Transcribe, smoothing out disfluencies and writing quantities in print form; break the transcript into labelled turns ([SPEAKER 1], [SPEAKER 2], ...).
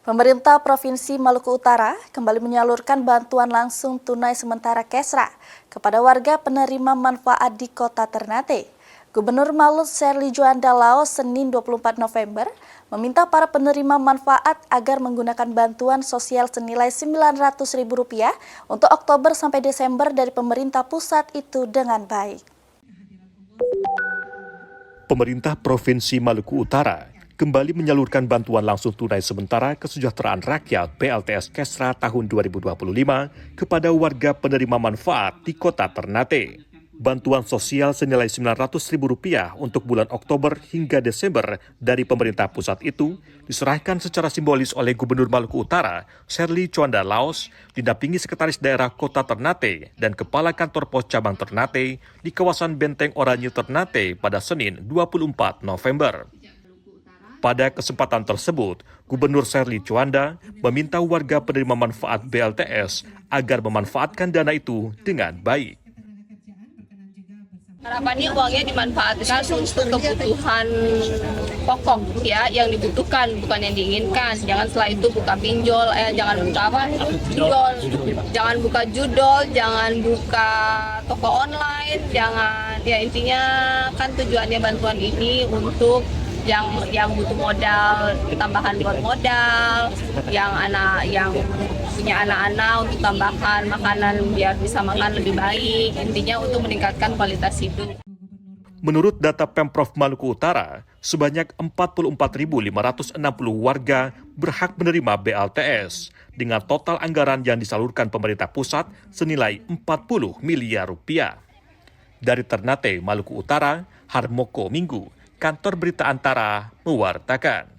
[SPEAKER 1] Pemerintah Provinsi Maluku Utara kembali menyalurkan bantuan langsung tunai sementara Kesra kepada warga penerima manfaat di Kota Ternate. Gubernur Maluku Sherly Juanda Laos Senin 24 November meminta para penerima manfaat agar menggunakan bantuan sosial senilai Rp900.000 untuk Oktober sampai Desember dari pemerintah pusat itu dengan baik.
[SPEAKER 2] Pemerintah Provinsi Maluku Utara kembali menyalurkan bantuan langsung tunai sementara kesejahteraan rakyat BLTS Kesra tahun 2025 kepada warga penerima manfaat di Kota Ternate. Bantuan sosial senilai Rp900.000 untuk bulan Oktober hingga Desember dari pemerintah pusat itu diserahkan secara simbolis oleh Gubernur Maluku Utara, Sherly Juanda Laos, didampingi Sekretaris Daerah Kota Ternate dan Kepala Kantor Pos Cabang Ternate di kawasan Benteng Oranye Ternate pada Senin 24 November. Pada kesempatan tersebut, Gubernur Sherly Juanda meminta warga penerima manfaat BLTS agar memanfaatkan dana itu dengan baik.
[SPEAKER 3] Harapannya uangnya dimanfaatkan untuk kebutuhan pokok ya, yang dibutuhkan bukan yang diinginkan. Jangan setelah itu buka pinjol, jangan buka judol, jangan buka judol, jangan buka toko online, jangan ya intinya kan tujuannya bantuan ini untuk yang butuh modal tambahan buat modal, yang punya anak-anak untuk tambahan makanan biar bisa makan lebih baik, intinya untuk meningkatkan kualitas hidup.
[SPEAKER 2] Menurut data Pemprov Maluku Utara, sebanyak 44.560 warga berhak menerima BLTS dengan total anggaran yang disalurkan pemerintah pusat senilai Rp40 miliar. Dari Ternate, Maluku Utara, Harmoko Minggu, Kantor Berita Antara mewartakan.